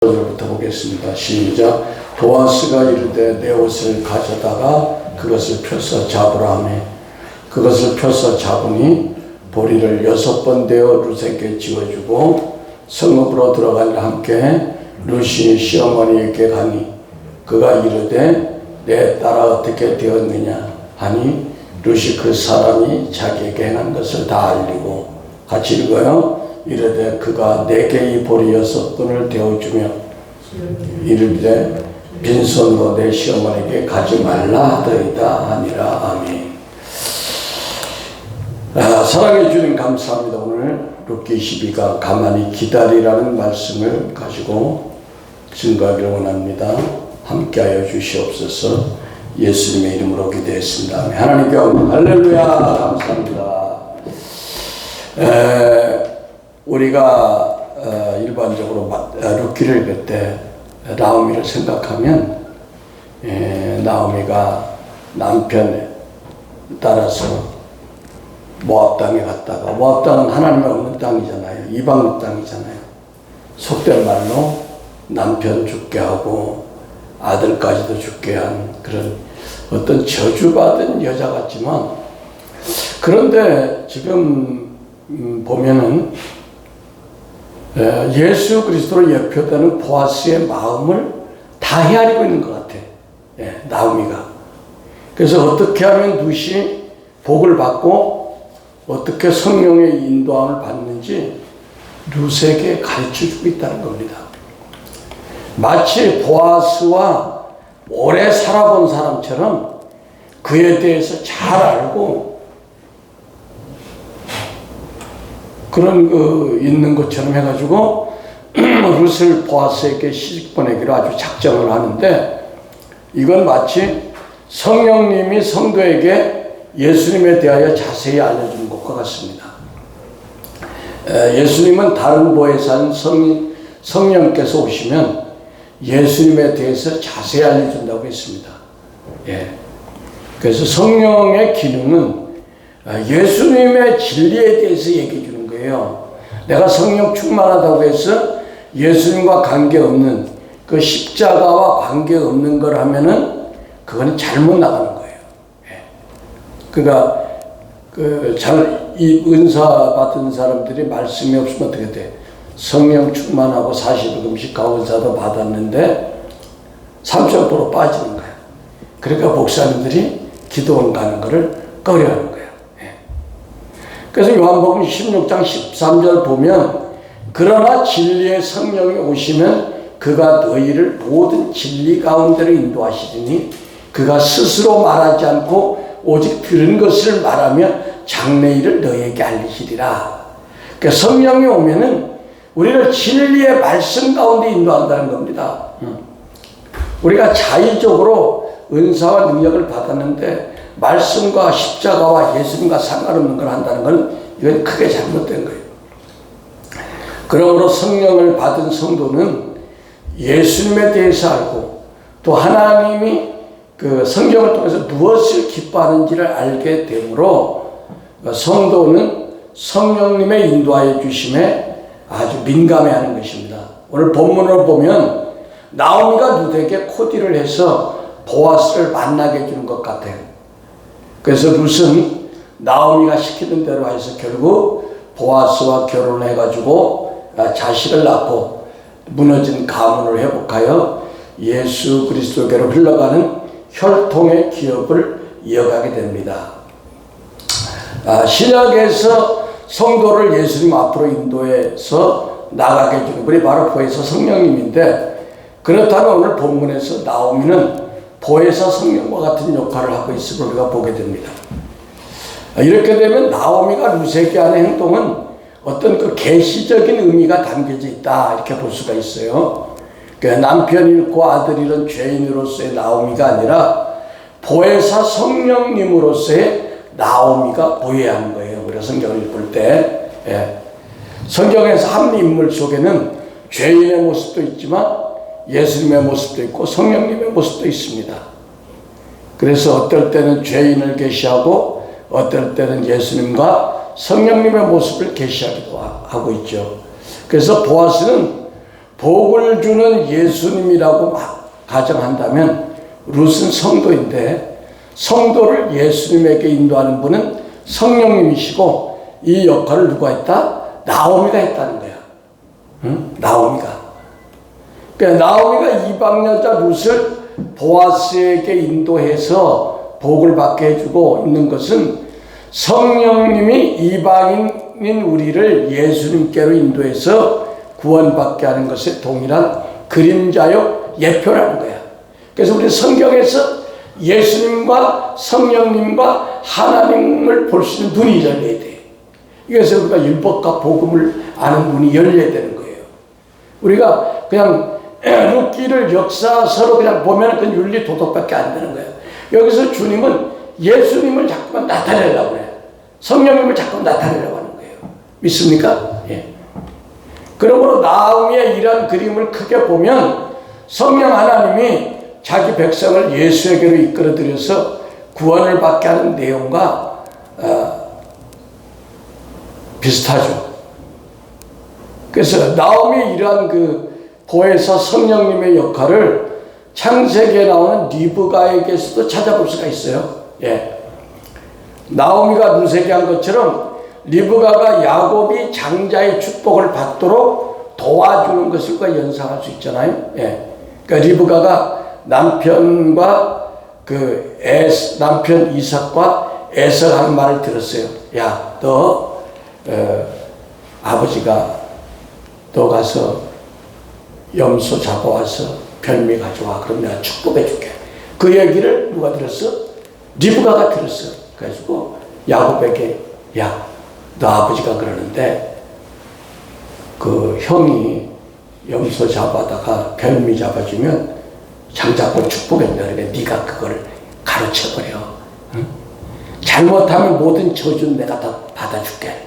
부터 보겠습니다. 시작. 보아스가 이르되 내 옷을 가져다가 그것을 펴서 잡으라 하매 그것을 펴서 잡으니 보리를 6번 되어 룻에게 지어주고 성읍으로 들어가려 함께 룻이 시어머니에게 가니 그가 이르되 내 딸아 어떻게 되었느냐 하니 룻이 그 사람이 자기에게 행한 것을 다 알리고 같이 읽어요. 이르되 그가 내게 이 보리 6번을 되어주며 이르되 빈손으로 내 시어머니에게 가지 말라 하더이다 하니라. 아멘. 사랑해 주님 감사합니다. 오늘 룻기 22가 가만히 기다리라는 말씀을 가지고 증거하기를 원합니다. 함께하여 주시옵소서. 예수님의 이름으로 기도했습니다. 하나님께 할렐루야. 감사합니다. 우리가 일반적으로 룻기를 읽을 때 나오미를 생각하면 나오미가 남편에 따라서 모압 땅에 갔다가, 모압 땅은 하나님 없는 땅이잖아요. 이방 땅이잖아요. 속된 말로 남편 죽게 하고 아들까지도 죽게 한 그런 어떤 저주받은 여자 같지만, 그런데 지금 보면은 예수 그리스도로 예표되는 보아스의 마음을 다 헤아리고 있는 것 같아. 나오미가. 그래서 어떻게 하면 룻이 복을 받고 어떻게 성령의 인도함을 받는지 룻에게 가르쳐주고 있다는 겁니다. 마치 보아스와 오래 살아본 사람처럼 그에 대해서 잘 알고 그런 있는 것처럼 해가지고 룻을 보아스에게 시집 보내기로 아주 작정을 하는데, 이건 마치 성령님이 성도에게 예수님에 대하여 자세히 알려주는 것과 같습니다. 예수님은 다른 보에 산 성령께서 오시면 예수님에 대해서 자세히 알려준다고 했습니다. 그래서 성령의 기능은 예수님의 진리에 대해서 얘기해 주는 거예요. 내가 성령 충만하다고 해서 예수님과 관계없는 그 십자가와 관계없는 걸 하면은 그거는 잘못 나가는 거예요. 그러니까 이 은사 받은 사람들이 말씀이 없으면 어떻게 돼? 성령 충만하고 40일 금식하고 은사도 받았는데 30% 빠지는 거예요. 그러니까 목사님들이 기도원 가는 거를 꺼려하는 거예요. 그래서 요한복음 16장 13절 보면 그러나 진리의 성령이 오시면 그가 너희를 모든 진리 가운데로 인도하시리니 그가 스스로 말하지 않고 오직 들은 것을 말하며 장래일을 너희에게 알리시리라. 그러니까 성령이 오면은 우리를 진리의 말씀 가운데 인도한다는 겁니다. 우리가 자의적으로 은사와 능력을 받았는데 말씀과 십자가와 예수님과 상관없는 걸 한다는 건 이건 크게 잘못된 거예요. 그러므로 성령을 받은 성도는 예수님에 대해서 알고 또 하나님이 그 성경을 통해서 무엇을 기뻐하는지를 알게 되므로 성도는 성령님의 인도하여 주심에 아주 민감해하는 것입니다. 오늘 본문을 보면 나오미가 룻에게 코디를 해서 보아스를 만나게 해주는 것 같아요. 그래서 룻은 나오미가 시키는 대로 해서 결국 보아스와 결혼을 해가지고 자식을 낳고 무너진 가문을 회복하여 예수 그리스도께로 흘러가는 혈통의 기업을 이어가게 됩니다. 신약에서 성도를 예수님 앞으로 인도해서 나가게 해주는 분이 바로 보혜사 성령님인데, 그렇다면 오늘 본문에서 나오미는 보혜사 성령과 같은 역할을 하고 있음을 우리가 보게 됩니다. 이렇게 되면 나오미가 룻에게 하는 행동은 어떤 그 계시적인 의미가 담겨져 있다 이렇게 볼 수가 있어요. 남편 잃고 아들 잃은 죄인으로서의 나오미가 아니라 보혜사 성령님으로서의 나오미가 보여야 하는 거예요. 우리가 성경을 읽을 때 성경에서 한 인물 속에는 죄인의 모습도 있지만 예수님의 모습도 있고 성령님의 모습도 있습니다. 그래서 어떨 때는 죄인을 계시하고 어떨 때는 예수님과 성령님의 모습을 계시하기도 하고 있죠. 그래서 보아스는 복을 주는 예수님이라고 가정한다면 룻은 성도인데 성도를 예수님에게 인도하는 분은 성령님이시고 이 역할을 누가 했다? 나오미가 했다는 거야. 응? 나오미가. 그러니까 나오미가 이방 여자 룻을 보아스에게 인도해서 복을 받게 해주고 있는 것은 성령님이 이방인인 우리를 예수님께로 인도해서 구원받게 하는 것에 동일한 그림자요 예표라는 거야. 그래서 우리 성경에서 예수님과 성령님과 하나님을 볼 수 있는 눈이 열려야 돼. 그래서 우리가 율법과 복음을 아는 눈이 열려야 되는 거예요. 우리가 그냥 룻기를 역사서로 그냥 보면 그 윤리 도덕밖에 안 되는 거예요. 여기서 주님은 예수님을 자꾸만 나타내려고 해요. 성령님을 자꾸 나타내려고 하는 거예요. 믿습니까? 예. 그러므로 나오미의 이런 그림을 크게 보면 성령 하나님이 자기 백성을 예수에게로 이끌어들여서 구원을 받게 하는 내용과 비슷하죠. 그래서 나오미의 이러한 그 보혜사 성령님의 역할을 창세기에 나오는 리브가에게서도 찾아볼 수가 있어요. 예. 나오미가 누세기한 것처럼 리브가가 야곱이 장자의 축복을 받도록 도와주는 것을 연상할 수 있잖아요. 예. 그러니까 리브가가 남편과 남편 이삭과 에서 하는 말을 들었어요. 야, 너 아버지가 너 가서 염소 잡아와서 별미 가져와. 그럼 내가 축복해 줄게. 그 얘기를 누가 들었어? 리브가가 들었어. 그래가지고 야곱에게 야, 너 아버지가 그러는데 그 형이 염소 잡아다가 별미 잡아주면 장자고 축복한다. 그러니까 네가 그걸 가르쳐버려. 응? 잘못하면 모든 저주는 내가 다 받아줄게.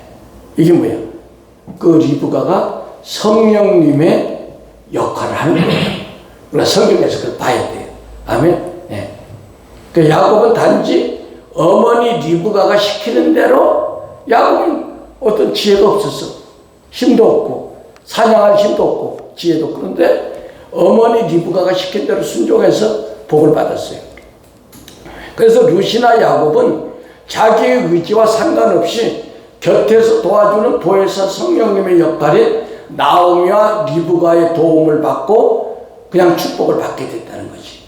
이게 뭐야? 그 리브가가 성령님의 역할을 하는 거예요. 우리가 성경에서 그걸 봐야 돼요. 아멘. 네. 그 야곱은 단지 어머니 리브가가 시키는 대로 야곱은 어떤 지혜가 없었어. 힘도 없고 사냥할 힘도 없고 지혜도 없고. 그런데 어머니 리브가가 시킨 대로 순종해서 복을 받았어요. 그래서 룻이나 야곱은 자기의 의지와 상관없이 곁에서 도와주는 보혜사 성령님의 역할에 나오미와 리브가의 도움을 받고 그냥 축복을 받게 됐다는 거지.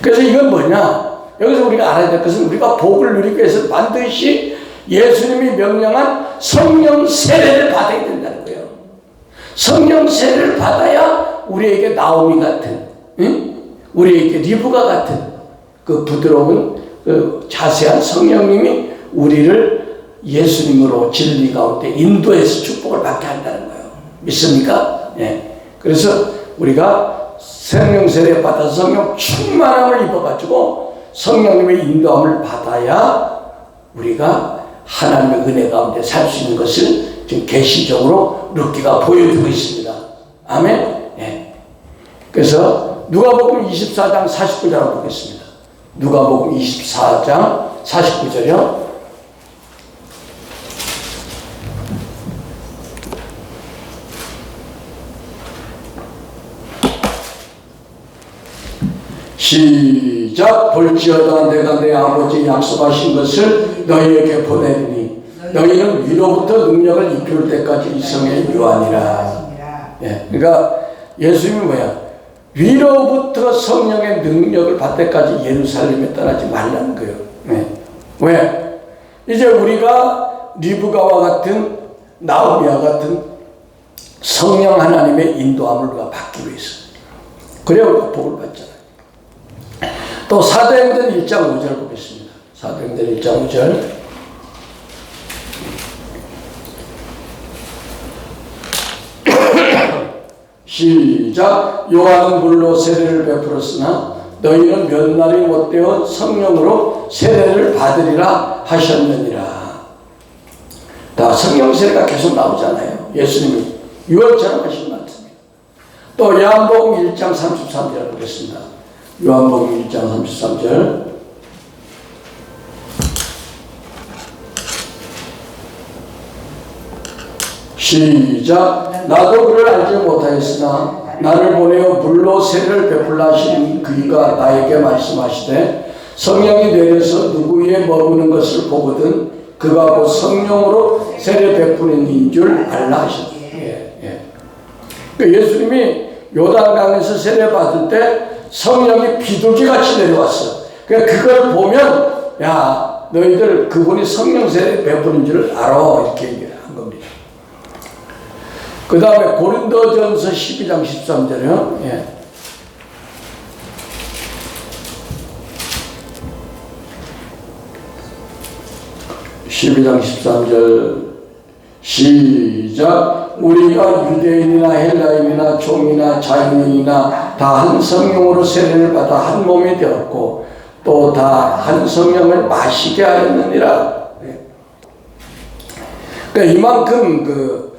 그래서 이건 뭐냐? 여기서 우리가 알아야 될 것은 우리가 복을 누리기 위해서 반드시 예수님이 명령한 성령 세례를 받아야 된다는 거예요. 성령 세례를 받아야 우리에게 나오미 같은, 응? 우리에게 리브가 같은 그 부드러운 그 자세한 성령님이 우리를 예수님으로 진리 가운데 인도해서 축복을 받게 한다는 거예요. 믿습니까? 예. 그래서 우리가 성령 세례 받아서 성령 충만함을 입어가지고 성령님의 인도함을 받아야 우리가 하나님의 은혜 가운데 살 수 있는 것을 지금 계시적으로 룻기가 보여주고 있습니다. 아멘. 예. 그래서 누가복음 24장 49절을 보겠습니다. 누가복음 24장 49절이요. 시작. 볼지어다 내가 내 아버지 약속하신 것을 너희에게 보내리니 너희는 위로부터 능력을 입힐 때까지 이 성에 유하니라. 예, 그러니까 예수님이 뭐야? 위로부터 성령의 능력을 받을 때까지 예루살렘에 떠나지 말라는 거예요. 예. 왜? 이제 우리가 리브가와 같은 나오미와 같은 성령 하나님의 인도함을 우리가 받기 위해서 그래야 우리가 복을 받잖아요. 또 사도행전 1장 5절 보겠습니다. 사도행전 1장 5절. 시작. 요한은 물로 세례를 베풀었으나 너희는 몇 날이 못되어 성령으로 세례를 받으리라 하셨느니라. 다 성령 세례가 계속 나오잖아요. 예수님이 유월처럼 하신 말씀이에요. 또 요한복음 1장 33절 보겠습니다. 요한복음 1장 33절. 시작. 나도 그를 알지 못하였으나 나를 보내어 불로 세를 베풀라 하신 그이가 나에게 말씀하시되 성령이 내려서 누구 위에 머무는 것을 보거든 그가 곧 성령으로 세를 베푸는 이인 줄 알라 하셨다. 그러니까 예수님이 요단강에서 세례 받을 때 성령이 비둘기같이 내려왔어. 그러니까 그걸 보면 야 너희들 그분이 성령 세례 베푸는 줄 알아 이렇게 얘기한 겁니다. 그 다음에 고린도전서 12장 13절이요. 12장 13절 시작. 우리가 유대인이나 헬라인이나 종이나 자유인이나 다 한 성령으로 세례를 받아 한 몸이 되었고 또 다 한 성령을 마시게 하였느니라. 그러니까 이만큼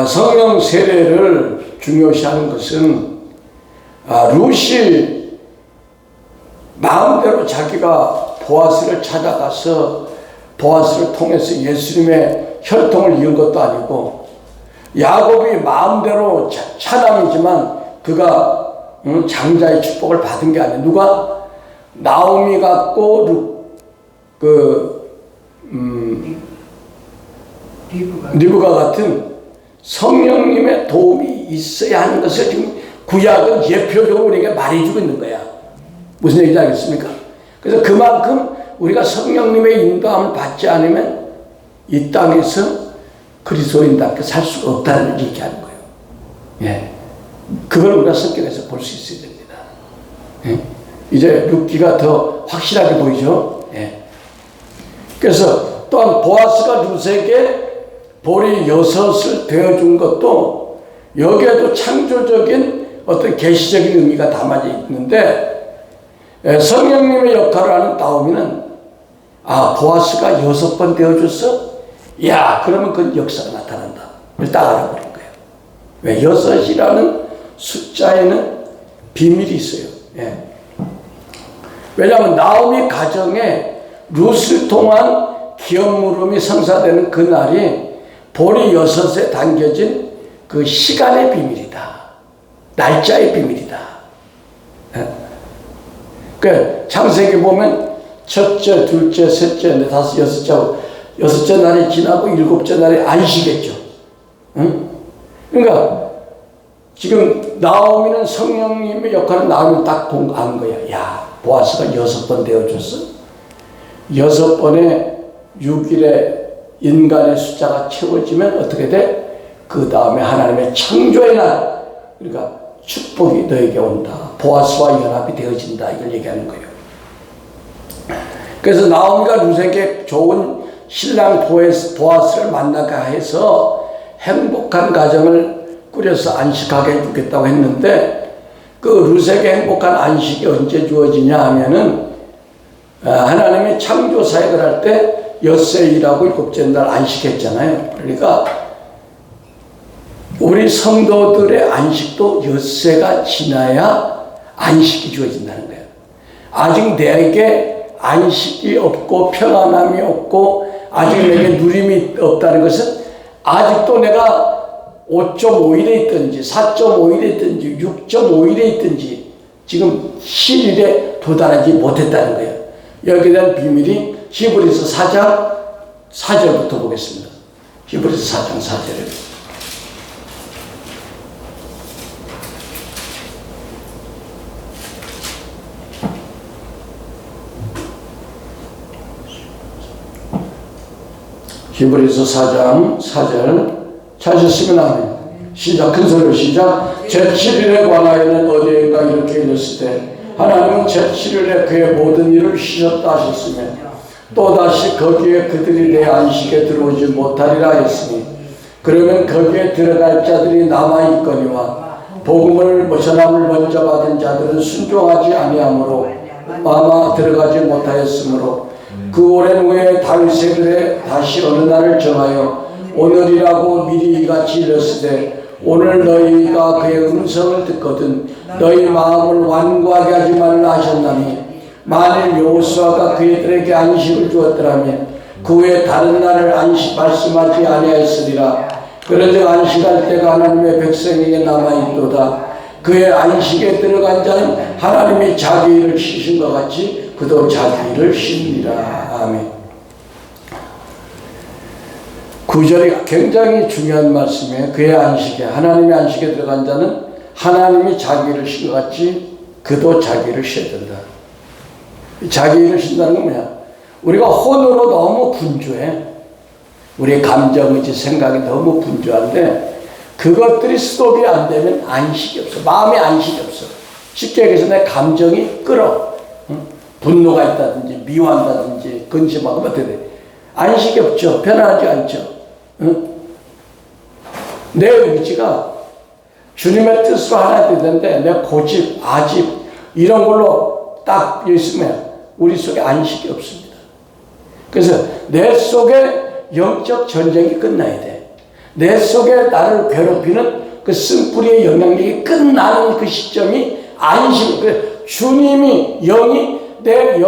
성령 세례를 중요시하는 것은 룻이 마음대로 자기가 보아스를 찾아가서 보아스를 통해서 예수님의 혈통을 이은 것도 아니고 야곱이 마음대로 차남이지만 그가 장자의 축복을 받은 게 아니에요. 누가? 나오미 같고 리브가 같은 성령님의 도움이 있어야 하는 것을 지금 구약은 예표적으로 우리에게 말해주고 있는 거야. 무슨 얘기인지 알겠습니까? 그래서 그만큼 우리가 성령님의 인도함을 받지 않으면 이 땅에서 그리스도인답게 살 수가 없다는 걸 얘기하는 거예요. 그걸 우리가 성경에서 볼 수 있어야 됩니다. 이제 룻기가 더 확실하게 보이죠. 그래서 또한 보아스가 룻에게 보리 6을 되어준 것도 여기에도 창조적인 어떤 계시적인 의미가 담아져 있는데 성령님의 역할을 하는 나오미는 보아스가 6번 되어줬어? 야 그러면 그 역사가 나타난다. 그걸 딱 알아버린 거예요. 왜? 6이라는 숫자에는 비밀이 있어요. 왜냐하면 나오미 가정에 룻을 통한 기업 물음이 성사되는 그 날이 보리 6에 담겨진 그 시간의 비밀이다. 날짜의 비밀이다. 그 창세기 보면 첫째, 둘째, 셋째, 넷, 다섯, 여섯째 날이 지나고 7째 날이 안식했죠. 그러니까 지금 나오미는 성령님의 역할을 나오미 딱 안 거야. 야, 보아스가 6번 되어줬어. 6번에 6일에 인간의 숫자가 채워지면 어떻게 돼? 그 다음에 하나님의 창조의 날, 그러니까 축복이 너에게 온다. 보아스와 연합이 되어진다. 이걸 얘기하는 거예요. 그래서 나오미가 룻에게 좋은 신랑 보아스를 만나게 해서 행복한 가정을 꾸려서 안식하게 해주겠다고 했는데 그 룻에게 행복한 안식이 언제 주어지냐 하면은 하나님이 창조 사역을 할 때 엿새 일하고 7째 날 안식했잖아요. 그러니까 우리 성도들의 안식도 엿새가 지나야 안식이 주어진다는 거예요. 아직 내게 안식이 없고 평안함이 없고 아직 내게 누림이 없다는 것은 아직도 내가 5.5일에 있든지 4.5일에 있든지 6.5일에 있든지 지금 실일에 도달하지 못했다는 거예요. 여기에 대한 비밀이 히브리서 4장 4절부터 보겠습니다. 히브리서 4장 4절에 히브리서 4장 4절 찾으시면 아멘. 시작. 큰 소리로 시작. 제7일에 관하여는 어디인가 이렇게 읽었을 때 하나님은 제7일에 그의 모든 일을 쉬셨다 하셨으며 또다시 거기에 그들이 내 안식에 들어오지 못하리라 했으니 그러면 거기에 들어갈 자들이 남아있거니와 복음을 전함을 먼저 받은 자들은 순종하지 아니하므로 아마 들어가지 못하였으므로 그 오랜 후에 다윗의 글에 다시 어느 날을 정하여 오늘이라고 미리 이같이 이르시되 오늘 너희가 그의 음성을 듣거든 너희 마음을 완고하게 하지 말라 하셨나니 만일 여호수아가 그들에게 안식을 주었더라면 그 후에 다른 날을 안식 말씀하지 아니하였으리라. 그런즉 안식할 때가 하나님의 백성에게 남아있도다. 그의 안식에 들어간 자는 하나님이 자기 일을 쉬신 것 같이 그도 자기 일을 쉽니다. 아멘. 9절이 굉장히 중요한 말씀이에요. 그의 안식에, 하나님의 안식에 들어간 자는 하나님이 자기 일을 쉰 것 같이 그도 자기 일을 쉬어야 된다. 자기 일을 쉰다는 건 뭐야? 우리가 혼으로 너무 분주해. 우리의 감정, 의지, 생각이 너무 분주한데 그것들이 스톱이 안 되면 안식이 없어. 마음에 안식이 없어. 쉽게 얘기해서 내 감정이 끌어. 응? 분노가 있다든지 미워한다든지 근심하고 어떻게 돼? 안식이 없죠. 편안하지 않죠. 응? 내 의지가 주님의 뜻으로 하나 되는데 내 고집, 아집 이런 걸로 딱 있으면 우리 속에 안식이 없습니다. 그래서 내 속에 영적 전쟁이 끝나야 돼. 내 속에 나를 괴롭히는 그 쓴뿌리의 영향력이 끝나는 그 시점이 안식. 주님이 영이 내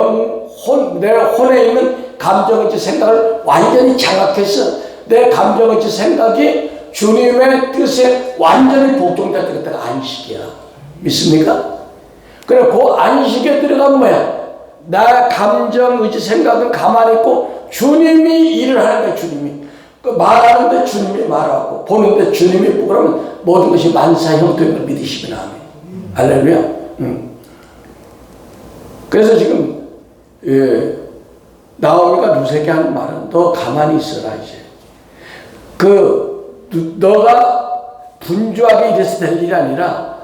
혼에 있는 감정의지 생각을 완전히 장악해서 내 감정의지 생각이 주님의 뜻에 완전히 복종될 때가 안식이야. 믿습니까? 그래 그 안식에 들어가면 뭐야? 나 감정의지 생각은 가만히 있고 주님이 일을 하는 거야. 주님이 말하는데 주님이 말하고 보는데 주님이 보고 그러면 모든 것이 만사 형통인 걸 믿으시면 아멘. 할렐루야. 그래서 지금 나오미가 루세게 하는 말은 너 가만히 있어라. 이제 너가 분주하게 이래서 될 일이 아니라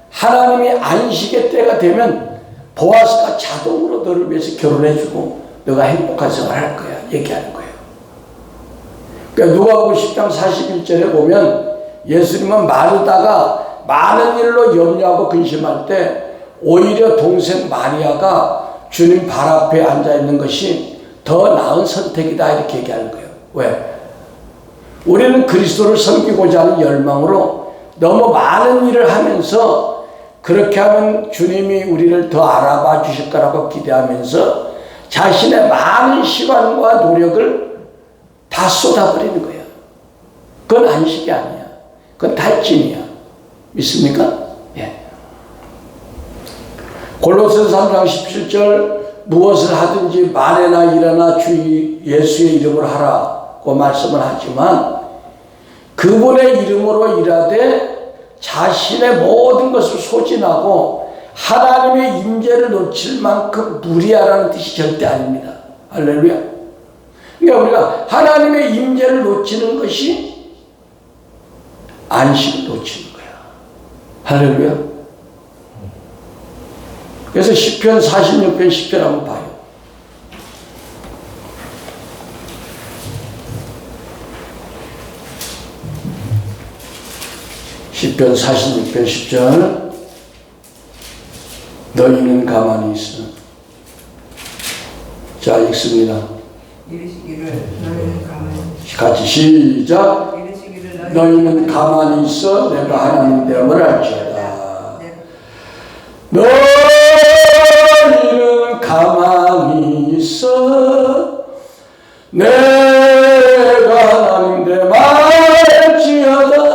하나님이 안식의 때가 되면 보아스가 자동으로 너를 위해서 결혼해주고 너가 행복한 생활을 할 거야. 얘기하는 거예요. 그러니까 누가복음 10장 41절에 보면 예수님은 마르다가 많은 일로 염려하고 근심할 때 오히려 동생 마리아가 주님 발 앞에 앉아있는 것이 더 나은 선택이다 이렇게 얘기하는 거예요. 왜? 우리는 그리스도를 섬기고자 하는 열망으로 너무 많은 일을 하면서 그렇게 하면 주님이 우리를 더 알아봐 주실 거라고 기대하면서 자신의 많은 시간과 노력을 다 쏟아버리는 거예요. 그건 안식이 아니야. 그건 탈진이야. 믿습니까? 예. 골로새서 3장 17절 무엇을 하든지 말에나 일어나 주 예수의 이름으로 하라고 말씀을 하지만 그분의 이름으로 일하되 자신의 모든 것을 소진하고 하나님의 임재를 놓칠 만큼 무리하라는 뜻이 절대 아닙니다. 할렐루야. 그러니까 우리가 하나님의 임재를 놓치는 것이 안식을 놓치는 거야. 할렐루야. 그래서 시편 46편 10편 한번 봐요. 시편 46편 10절 너희는 가만히 있어. 자 읽습니다. 이르시기를 너희는 가만히 같이 시작. 너희는 가만히 있어 내가 하나님 되음을 알지어다. 너희는 가만히 있어 내가 하나님 되음을 알지어다.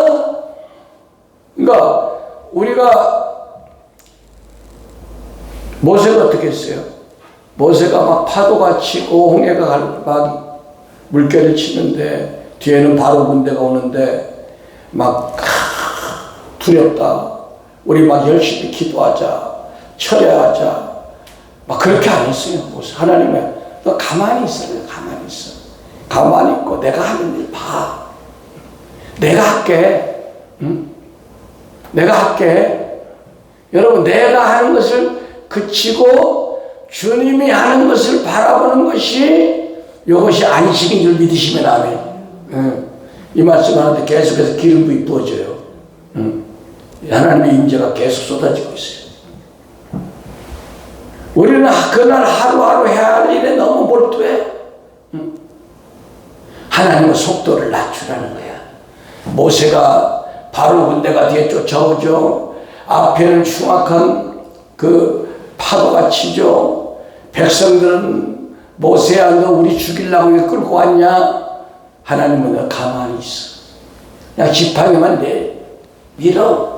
그러니까 우리가 모세가 어떻게 했어요? 모세가 막 파도가 치고 홍해가 막 물결을 치는데 뒤에는 바로 군대가 오는데 막 두렵다. 우리 막 열심히 기도하자. 철회하자. 막 그렇게 안 했어요. 모세. 하나님은 너 가만히 있어. 가만히 있어. 가만히 있고 내가 하는 일 봐. 내가 할게. 응? 내가 할게. 여러분 내가 하는 것을 그치고 주님이 하는 것을 바라보는 것이 이것이 안식인 줄 믿으시면 아멘. 이 말씀 하는데 계속해서 기름 부이 부어져요. 하나님의 임재가 계속 쏟아지고 있어요. 우리는 그날 하루하루 해야 할 일에 너무 몰두해. 하나님은 속도를 낮추라는 거야. 모세가 바로 군대가 뒤에 쫓아오죠. 앞에는 흉악한 그 파도가 치죠. 백성들은 모세야 너 우리 죽이려고 끌고 왔냐? 하나님은 너 가만히 있어. 그냥 지팡이만 밀어.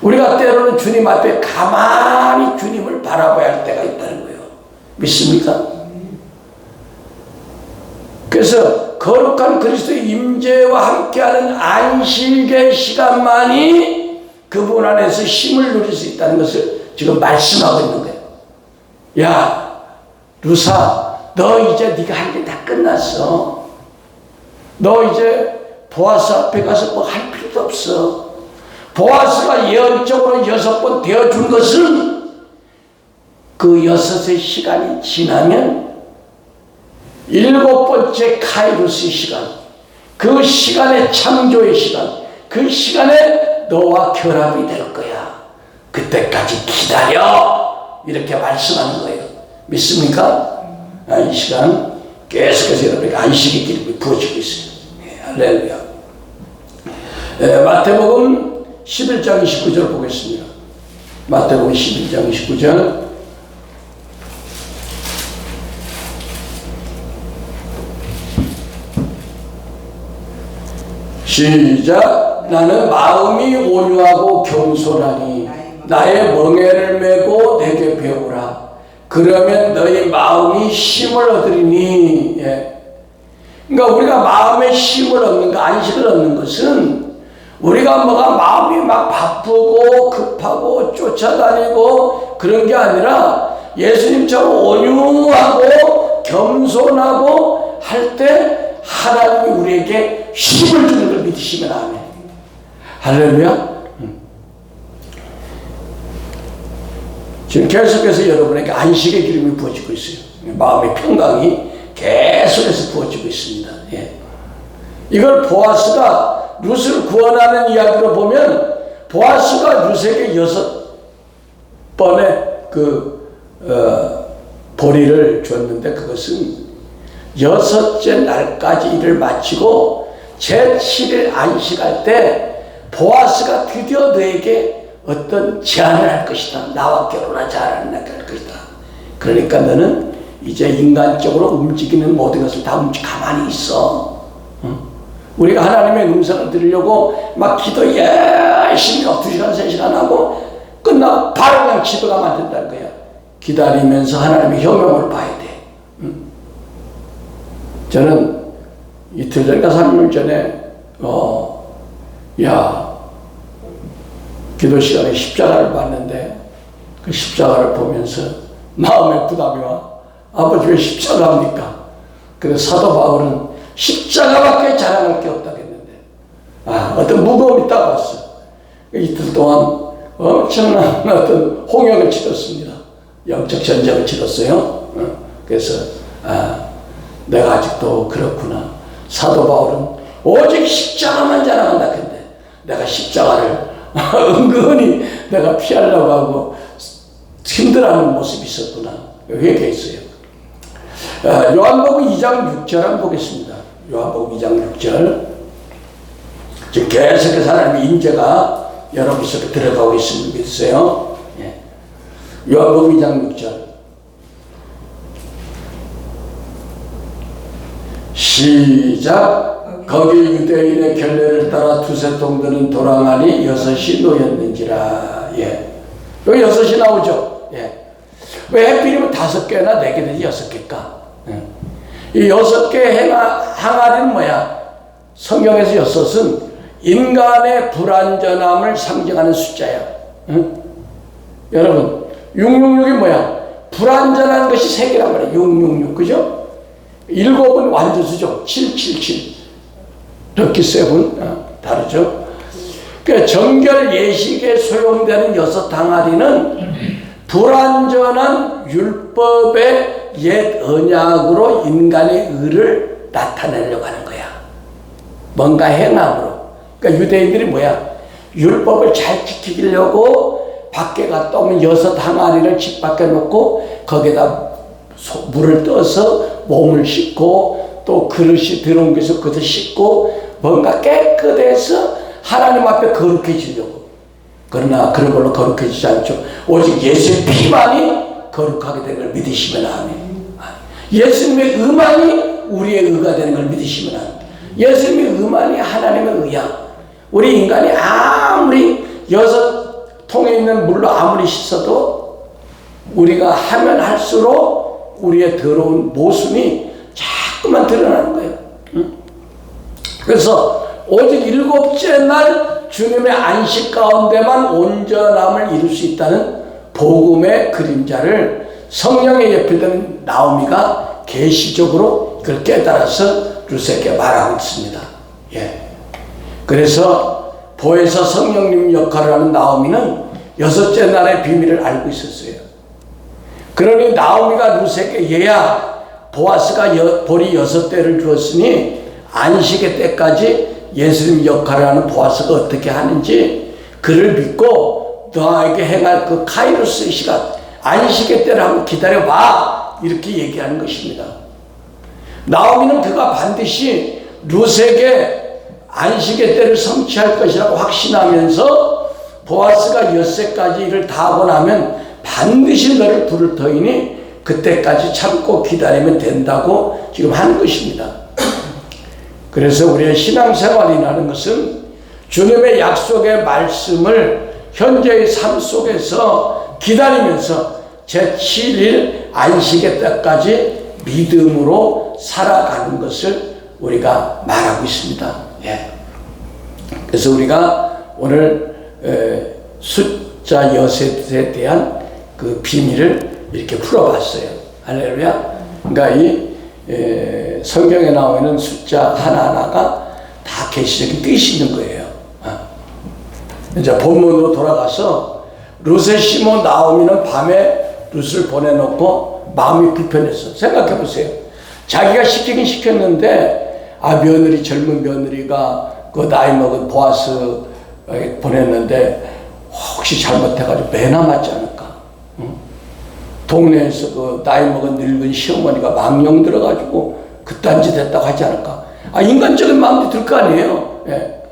우리가 때로는 주님 앞에 가만히 주님을 바라봐야 할 때가 있다는 거예요. 믿습니까? 그래서 거룩한 그리스도의 임재와 함께하는 안식의 시간만이 그분 안에서 힘을 누릴 수 있다는 것을 지금 말씀하고 있는 거예요. 야, 루사, 너 이제 네가 할 일 다 끝났어. 너 이제 보아스 앞에 가서 뭐 할 필요도 없어. 보아스가 예언적으로 6번 되어준 것은 그 6의 시간이 지나면 7번째 카이로스의 시간, 그 시간의 창조의 시간, 그 시간에 너와 결합이 될 거야. 그때까지 기다려. 이렇게 말씀하는 거예요. 믿습니까? 이 시간 계속해서 여러분에게 안식의 기름이 부어지고 있어요. 할렐루야. 마태복음 11장 29절 보겠습니다. 마태복음 11장 29절. 시작. 나는 마음이 온유하고 겸손하니 나의 멍에를 메고 내게 배우라. 그러면 너희 마음이 힘을 얻으리니. 그러니까 우리가 마음에 힘을 얻는 거, 안식을 얻는 것은 우리가 마음이 막 바쁘고 급하고 쫓아다니고 그런 게 아니라 예수님처럼 온유하고 겸손하고 할 때 하나님이 우리에게 힘을 주는 걸 믿으시면 아멘. 할렐루야. 지금 계속해서 여러분에게 안식의 기름이 부어지고 있어요. 마음의 평강이 계속해서 부어지고 있습니다. 이걸 보아스가 룻을 구원하는 이야기로 보면 보아스가 룻에게 6번의 보리를 줬는데 그것은 6째 날까지 일을 마치고 제7일 안식할 때 보아스가 드디어 너에게 어떤 제안을 할 것이다. 나와 결혼하지 않을 것이다. 그러니까 너는 이제 인간적으로 움직이는 모든 것을 다 가만히 있어. 우리가 하나님의 음성을 들으려고 막 기도 열심히 2시간, 3시간 하고 끝나고 바로 그냥 집에 가면 안 된다는 거야. 기다리면서 하나님의 효명을 봐야 돼. 저는 이틀 전인가 3일 전에 기도 시간에 십자가를 봤는데 그 십자가를 보면서 마음에 부담이 와. 아버지 왜 십자가입니까? 그래서 사도 바울은 십자가밖에 자랑할 게 없다고 했는데 어떤 무거움이 딱 왔어. 이틀 동안 엄청난 어떤 홍역을 치렀습니다. 영적 전쟁을 치렀어요. 그래서 내가 아직도 그렇구나. 사도 바울은 오직 십자가만 자랑한다 했는데 내가 십자가를 은근히 내가 피하려고 하고 힘들어하는 모습이 있었구나. 회개했어요. 요한복음 2장 6절 한번 보겠습니다. 요한복음 2장 6절. 지금 계속해서 하나님의 임재가 여러분 속에 들어가고 있음을 믿으세요. 요한복음 2장 6절. 시작. 거기 유대인의 결례를 따라 두세 동들은 도랑하니 6이 놓였는지라. 여기 6이 나오죠. 왜 해필이면 5개나 4개든지 6개일까? 이 6개 항아리는 뭐야? 성경에서 6은 인간의 불완전함을 상징하는 숫자야. 여러분 666이 뭐야? 불완전한 것이 3개란 말이야. 666 그죠? 7은 완전수죠. 777 럭키 세븐 다르죠. 그러니까 정결 예식에 소용되는 6 항아리는 불완전한 율법의 옛 언약으로 인간의 의를 나타내려고 하는 거야. 뭔가 행함으로. 그러니까 유대인들이 뭐야? 율법을 잘 지키려고 밖에 갔다 오면 6 항아리를 집 밖에 놓고 거기에다 물을 떠서 몸을 씻고 또 그릇이 들어온 것에서 그것을 씻고 뭔가 깨끗해서 하나님 앞에 거룩해지려고. 그러나 그런 걸로 거룩해지지 않죠. 오직 예수의 피만이 거룩하게 되는 걸 믿으시면 아멘. 예수님의 의만이 우리의 의가 되는 걸 믿으시면 아멘. 예수님이 의만이 하나님의 의야. 우리 인간이 아무리 6통에 있는 물로 아무리 씻어도 우리가 하면 할수록 우리의 더러운 모습이 자꾸만 드러나는 거예요. 그래서 오직 7째 날 주님의 안식 가운데만 온전함을 이룰 수 있다는 복음의 그림자를 성령의 옆에 든 나오미가 계시적으로 그걸 깨달아서 루세에게 말하고 있습니다. 예. 그래서 보혜사 성령님 역할을 하는 나오미는 6째 날의 비밀을 알고 있었어요. 그러니 나오미가 루세에게 얘야, 보아스가 볼이 6대를 주었으니 안식의 때까지 예수님 역할을 하는 보아스가 어떻게 하는지 그를 믿고 너에게 행할 그 카이로스의 시간, 안식의 때를 한번 기다려봐, 이렇게 얘기하는 것입니다. 나오미는 그가 반드시 루세에게 안식의 때를 성취할 것이라고 확신하면서 보아스가 엿새까지 일을 다 하고 나면 반드시 너를 부를 터이니 그때까지 참고 기다리면 된다고 지금 하는 것입니다. 그래서 우리의 신앙생활이라는 것은 주님의 약속의 말씀을 현재의 삶 속에서 기다리면서 제7일 안식의 때까지 믿음으로 살아가는 것을 우리가 말하고 있습니다. 예. 그래서 우리가 오늘 숫자 여섯에 대한 그 비밀을 이렇게 풀어봤어요. 할렐루야. 그러니까 이 성경에 나와 있는 숫자 하나하나가 다 계시적인 뜻이 있는 거예요. 이제 본문으로 돌아가서 룻의 시모 나오미는 밤에 룻을 보내놓고 마음이 불편했어. 생각해 보세요. 자기가 시키긴 시켰는데 며느리, 젊은 며느리가 그 나이 먹은 보아스 보냈는데 혹시 잘못해가지고 매나 맞지 않을까? 동네에서 그 나이 먹은 늙은 시어머니가 망령 들어가지고 그딴 짓 했다고 하지 않을까? 인간적인 마음도 들 거 아니에요. 예.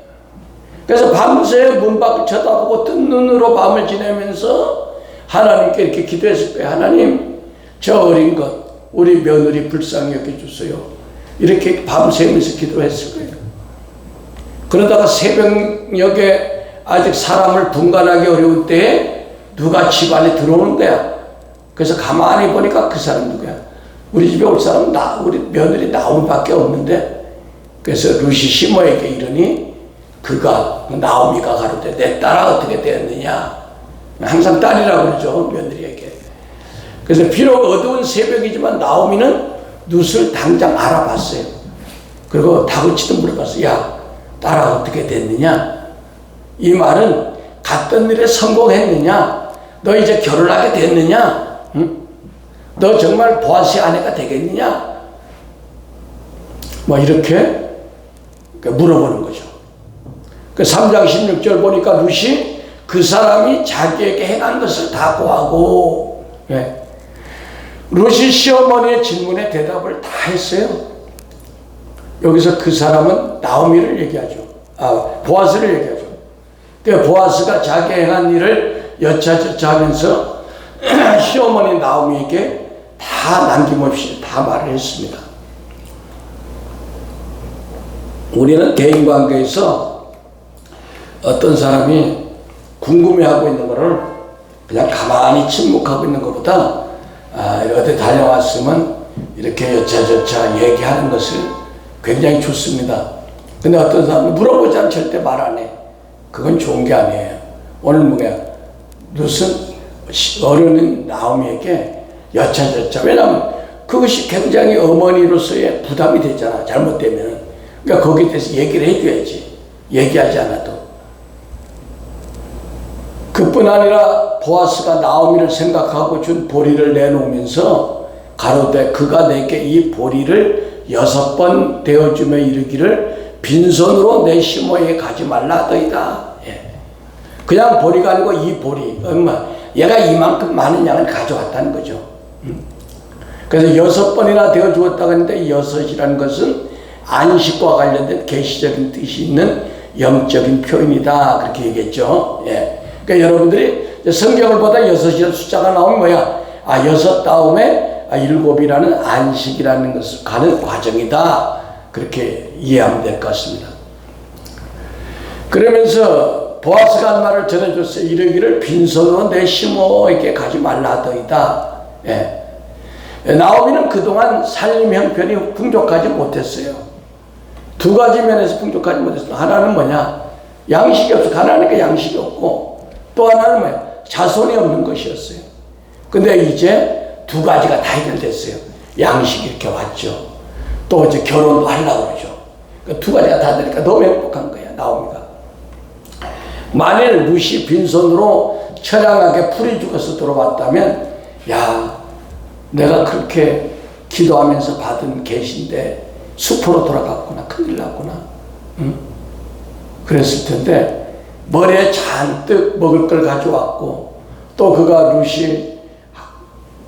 그래서 밤새 문 밖을 쳐다보고 뜬 눈으로 밤을 지내면서 하나님께 이렇게 기도했을 거예요. 하나님, 저 어린 것, 우리 며느리 불쌍히 여겨주세요. 이렇게 밤새면서 기도했을 거예요. 그러다가 새벽녘에 아직 사람을 분간하기 어려울 때에 누가 집안에 들어오는 거야. 그래서 가만히 보니까 그 사람 누구야? 우리 집에 올 사람은 우리 며느리 나오미밖에 없는데, 그래서 룻이 시모에게 이르니 나오미가 가로되 내 딸아 어떻게 되었느냐? 항상 딸이라고 그러죠, 며느리에게. 그래서 비록 어두운 새벽이지만 나오미는 룻을 당장 알아봤어요. 그리고 다그치듯 물어봤어요. 야, 딸아 어떻게 됐느냐? 이 말은 갔던 일에 성공했느냐? 너 이제 결혼하게 됐느냐? 응? 너 정말 보아스의 아내가 되겠느냐? 이렇게 물어보는 거죠. 그 3장 16절 보니까 룻이 그 사람이 자기에게 행한 것을 다 고하고, 예. 룻이 시어머니의 질문에 대답을 다 했어요. 여기서 그 사람은 나오미를 얘기하죠. 보아스를 얘기하죠. 그러니까 보아스가 자기 행한 일을 여차저차 하면서 시어머니 나오미에게 다 남김없이 다 말을 했습니다. 우리는 대인관계에서 어떤 사람이 궁금해하고 있는 것을 그냥 가만히 침묵하고 있는 것보다 어디 다녀왔으면 이렇게 여차저차 얘기하는 것을 굉장히 좋습니다. 근데 어떤 사람은 물어보지 않으면 절대 말 안 해. 그건 좋은 게 아니에요. 오늘 뭐야? 룻은 어른인 나오미에게 여차저차. 왜냐하면 그것이 굉장히 어머니로서의 부담이 되잖아. 잘못되면. 그러니까 거기에 대해서 얘기를 해줘야지. 얘기하지 않아도. 그뿐 아니라 보아스가 나오미를 생각하고 준 보리를 내놓으면서 가로되 그가 내게 이 보리를 6번 되어주며 이르기를 빈손으로 내 시모에게 가지 말라 하더이다. 예. 그냥 보리가 아니고 이 보리, 얘가 이만큼 많은 양을 가져왔다는 거죠. 그래서 6번이나 되어주었다고 했는데 6이라는 것은 안식과 관련된 계시적인 뜻이 있는 영적인 표현이다, 그렇게 얘기했죠. 예. 그러니까 여러분들이 성경을 보다 6이라는 숫자가 나오면 뭐야? 6 다음에 7이라는 안식이라는 것을 가는 과정이다. 그렇게 이해하면 될 것 같습니다. 그러면서 보아스가 한 말을 전해줬어요. 이르기를 빈손으로 내 시모에게 가지 말라더이다. 예. 나오미는 그동안 살림 형편이 풍족하지 못했어요. 두 가지 면에서 풍족하지 못했어요. 하나는 뭐냐? 양식이 없어. 가난하니까 양식이 없고, 또 하나는 뭐야? 자손이 없는 것이었어요. 근데 이제 두 가지가 다 해결됐어요. 양식이 이렇게 왔죠. 또 이제 결혼도 하려고 그러죠. 그러니까 두 가지가 다 되니까 너무 행복한 거야, 나오미가. 만일 루시 빈손으로 처량하게 풀이 죽어서 돌아왔다면, 야, 내가 그렇게 기도하면서 받은 계신데 숲으로 돌아갔구나, 큰일 났구나. 응? 그랬을 텐데 머리에 잔뜩 먹을 걸 가져왔고, 또 그가 루시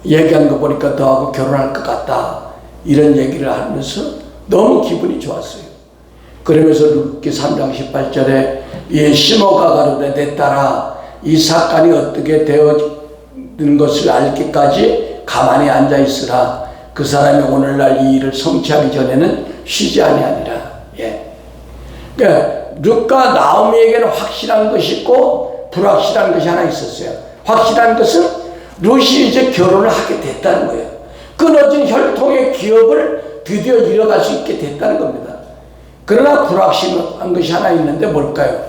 얘기한 거 보니까 너하고 결혼할 것 같다, 이런 얘기를 하면서 너무 기분이 좋았어요. 그러면서 룻기 3장 18절에 이 시모가 가로되 내 딸아, 이 사건이 어떻게 되어진 것을 알기까지 가만히 앉아 있으라. 그 사람이 오늘날 이 일을 성취하기 전에는 쉬지 아니하니라. 예. 그러니까 룻과 나오미에게는 확실한 것이 있고 불확실한 것이 하나 있었어요. 확실한 것은 룻이 이제 결혼을 하게 됐다는 거예요. 끊어진 혈통의 기업을 드디어 이뤄갈 수 있게 됐다는 겁니다. 그러나 불확실한 것이 하나 있는데 뭘까요?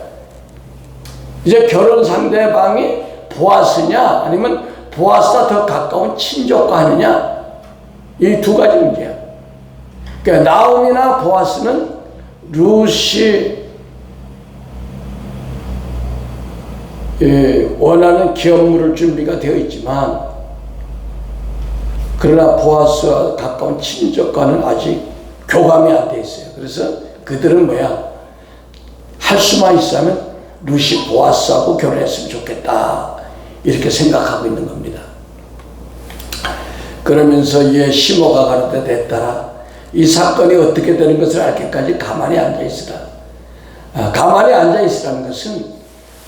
이제 결혼 상대방이 보아스냐 아니면 보아스와 더 가까운 친족과 하느냐, 이 두 가지 문제야. 그러니까 나오미나 보아스는 룻이 원하는 기업물을 준비가 되어 있지만, 그러나 보아스와 가까운 친족과는 아직 교감이 안 돼 있어요. 그래서 그들은 뭐야? 할 수만 있으면 룻이 보아스하고 결혼했으면 좋겠다, 이렇게 생각하고 있는 겁니다. 그러면서 이에 시모가 가로되 내 딸아, 이 사건이 어떻게 되는 것을 알기까지 가만히 앉아 있으라. 가만히 앉아 있으라는 것은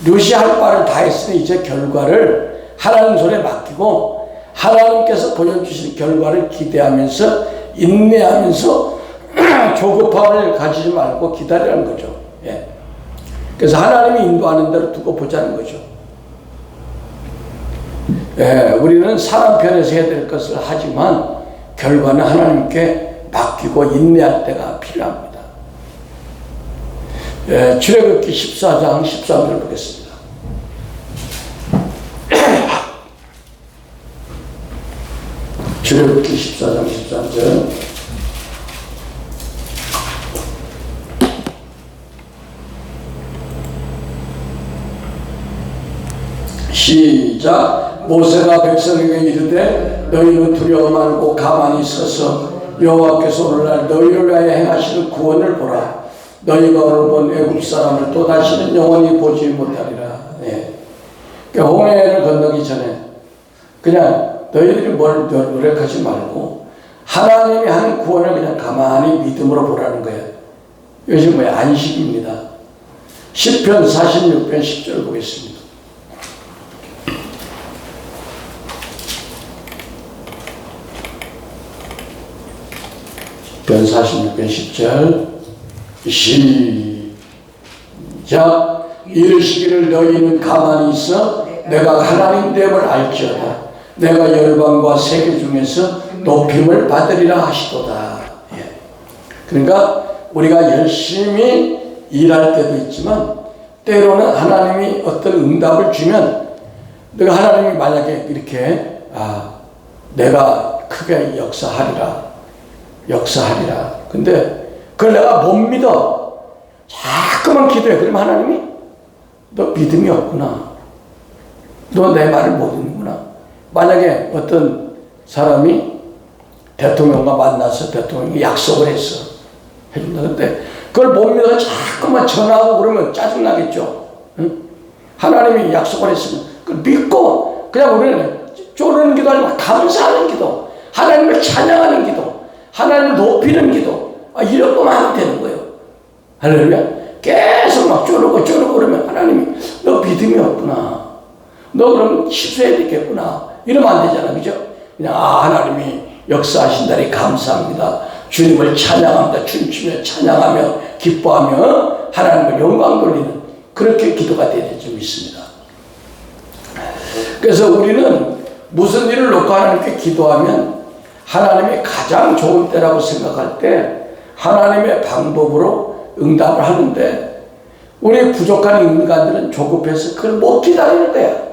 룻이 할 바를 다 했으니 이제 결과를 하나님 손에 맡기고 하나님께서 보여주신 결과를 기대하면서 인내하면서 조급함을 가지지 말고 기다리라는 거죠. 예. 그래서 하나님이 인도하는 대로 두고 보자는 거죠. 예, 우리는 사람 편에서 해야 될 것을 하지만 결과는 하나님께 맡기고 인내할 때가 필요합니다. 예, 출애굽기 14장 13절 보겠습니다. 출애굽기 14장 13절. 시작. 모세가 백성에게 이르되 너희는 두려워 말고 가만히 서서 여호와께서 오늘날 너희를 위하여 행하시는 구원을 보라. 너희가 오늘 본 애굽 사람을 또 다시는 영원히 보지 못하리라. 예. 그러니까 홍해를 건너기 전에 그냥 너희들이 뭘 노력하지 말고 하나님이 하는 구원을 그냥 가만히 믿음으로 보라는 거예요. 이것이 뭐야? 안식입니다. 시편 46편 10절 보겠습니다. 시편 46편 10절 시작. 이르시기를 너희는 가만히 있어 내가 하나님 됨을 알지어다. 내가 열방과 세계 중에서 높임을 받으리라 하시도다. 예. 그러니까 우리가 열심히 일할 때도 있지만 때로는 하나님이 어떤 응답을 주면 내가 하나님이 만약에 이렇게 내가 크게 역사하리라. 근데 그걸 내가 못 믿어. 자꾸만 기도해. 그러면 하나님이 너 믿음이 없구나. 너 내 말을 못 듣는구나. 만약에 어떤 사람이 대통령과 만나서 대통령이 약속을 했어. 해준다. 근데 그걸 못 믿어 자꾸만 전화하고 그러면 짜증나겠죠. 응? 하나님이 약속을 했으면 그걸 믿고 그냥 우리는 쪼르는 기도 아니고 감사하는 기도, 하나님을 찬양하는 기도, 하나님을 높이는 기도, 이런 것만 하면 되는 거예요. 할렐루야. 계속 막 쪼르고 그러면 하나님이 너 믿음이 없구나. 너 그럼 취소해야 되겠구나. 이러면 안 되잖아. 그죠? 그냥 하나님이 역사하신다니 감사합니다. 주님을 찬양합니다. 춤추며 찬양하며 기뻐하며 하나님을 영광 돌리는 그렇게 기도가 되야 될 줄 믿습니다. 그래서 우리는 무슨 일을 놓고 하나님께 기도하면 하나님이 가장 좋은 때라고 생각할 때 하나님의 방법으로 응답을 하는데 우리 부족한 인간들은 조급해서 그걸 못 기다리는 거야.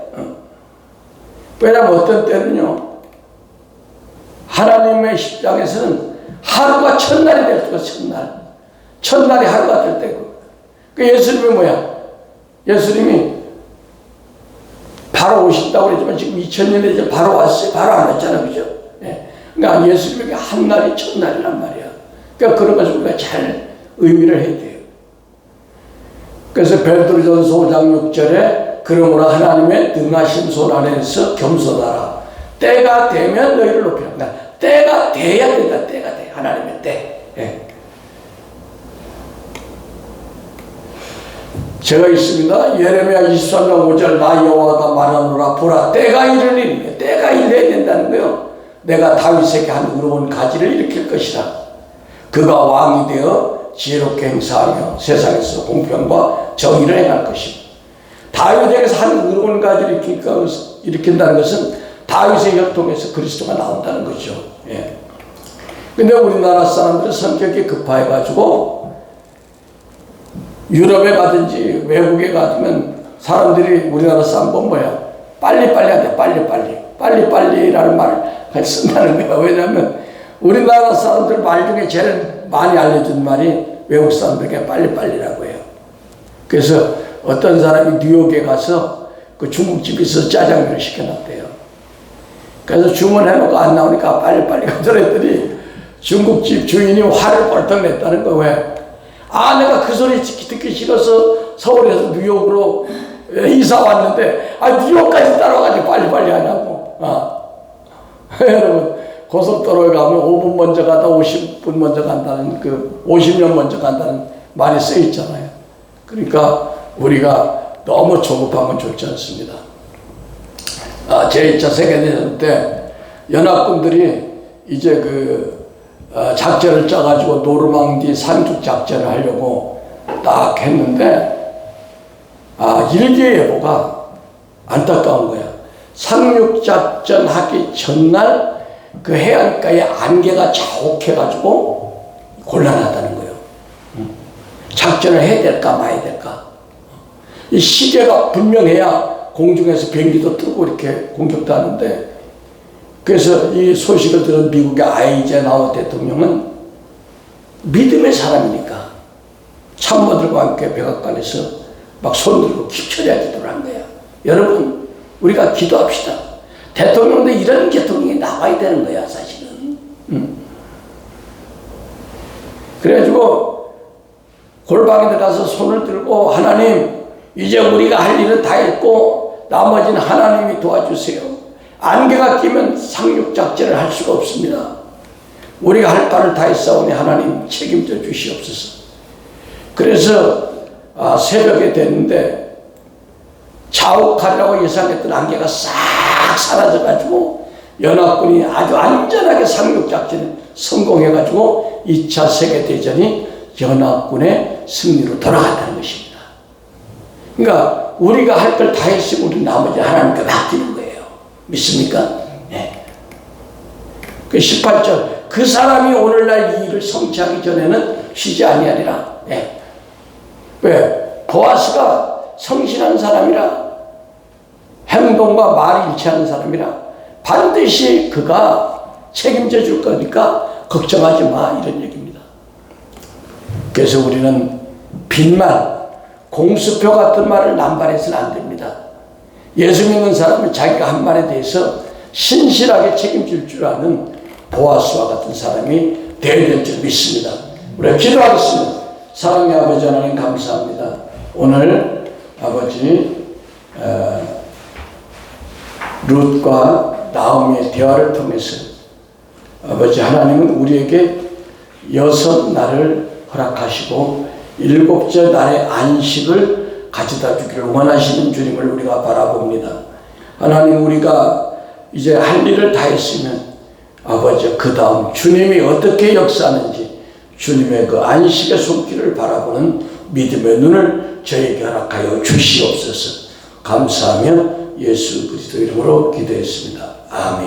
왜냐하면 어떤 때는요 하나님의 십장에서는 하루가 첫날이 될 수가 첫날이 하루가 될 때고 그 예수님이 뭐야? 예수님이 바로 오신다고 그랬지만 지금 2000년에 이제 바로 왔어요. 바로 안 왔잖아. 그죠? 예. 그러니까 예수님에게 한 날이 첫날이란 말이야. 그러니까 그런 것을 우리가 잘 의미를 해야 돼요. 그래서 베드로전서 5장 6절에 그러므로 하나님의 능하신 손 안에서 겸손하라. 때가 되면 너희를 높여라. 때가 돼야 된다. 때가 돼. 하나님의 때. 예. 제가 있습니다. 예레미야 23장 5절 나 여호와가 말하노라 보라 때가 이르리니 때가 이래야 된다는 거요. 내가 다윗에게 한 의로운 가지를 일으킬 것이라. 그가 왕이 되어 지혜롭게 행사하며 세상에서 공평과 정의를 행할 것이다. 다윗에게서 한 의로운 가지를 일으킨다는 것은 다윗의 혈통에서 그리스도가 나온다는 거죠. 예. 근데 우리나라 사람들은 성격이 급해가지고 유럽에 가든지 외국에 가면 사람들이 우리나라 사람은 뭐야? 빨리빨리 한대. 빨리빨리라는 말을 쓴다는 거야. 왜냐하면 우리나라 사람들 말 중에 제일 많이 알려준 말이 외국 사람들에게 빨리빨리라고 해요. 그래서 어떤 사람이 뉴욕에 가서 그 중국집에서 짜장면을 시켜놨대요. 그래서 주문해놓고 안 나오니까 빨리빨리 가더랬더니 중국집 주인이 화를 벌떡 냈다는 거. 왜? 아, 내가 그 소리 듣기 싫어서 서울에서 뉴욕으로 이사 왔는데, 아, 뉴욕까지 따라와가지고 빨리빨리 하냐고. 여러분, 고속도로에 가면 5분 먼저 가다 50분 먼저 간다는 50년 먼저 간다는 말이 써 있잖아요. 그러니까 우리가 너무 조급한 건 좋지 않습니다. 제2차 세계대전 때 연합군들이 이제 작전을 짜가지고 노르망디 상륙 작전을 하려고 딱 했는데, 일기예보가 안타까운 거야. 상륙 작전 하기 전날 그 해안가에 안개가 자욱해가지고 곤란하다는 거예요. 작전을 해야 될까 마야 될까. 이 시계가 분명해야 공중에서 비행기도 뜨고 이렇게 공격도 하는데, 그래서 이 소식을 들은 미국의 아이젠하워 대통령은 믿음의 사람이니까 참모들과 함께 백악관에서 막 손들고 기철해야 기도를 한 거야. 여러분, 우리가 기도합시다. 대통령도 이런 대통령이 나와야 되는 거야, 사실은. 그래가지고 골방에 들어가서 손을 들고 하나님, 이제 우리가 할 일은 다 했고 나머지는 하나님이 도와주세요. 안개가 끼면 상륙작전을 할 수가 없습니다. 우리가 할 바를 다 했사오니 하나님 책임져 주시옵소서. 그래서 새벽에 됐는데 자욱하리라고 예상했던 안개가 싹 사라져가지고 연합군이 아주 안전하게 상륙작전에 성공해가지고 2차 세계대전이 연합군의 승리로 돌아갔다는 것입니다. 그러니까 우리가 할 걸 다 했으면 우리 나머지 하나님께 맡기는 거예요. 믿습니까? 네. 그 18절 그 사람이 오늘날 이 일을 성취하기 전에는 쉬지 아니하리라. 네. 왜? 보아스가 성실한 사람이라, 행동과 말이 일치하는 사람이라 반드시 그가 책임져 줄 거니까 걱정하지 마, 이런 얘기입니다. 그래서 우리는 빈말, 공수표 같은 말을 남발해서는 안 됩니다. 예수 믿는 사람은 자기가 한 말에 대해서 신실하게 책임질 줄 아는 보아스와 같은 사람이 되어야 될 줄 믿습니다. 우리가 기도하겠습니다. 사랑의 아버지 하나님 감사합니다. 오늘 아버지 룻과 나오미의 대화를 통해서 아버지 하나님은 우리에게 6날을 허락하시고 7째 날의 안식을 가져다 주기를 원하시는 주님을 우리가 바라봅니다. 하나님, 우리가 이제 할 일을 다 했으면 아버지 그 다음 주님이 어떻게 역사하는지 주님의 그 안식의 손길을 바라보는 믿음의 눈을 저에게 허락하여 주시옵소서. 감사하며 예수 그리스도 이름으로 기도했습니다. 아멘.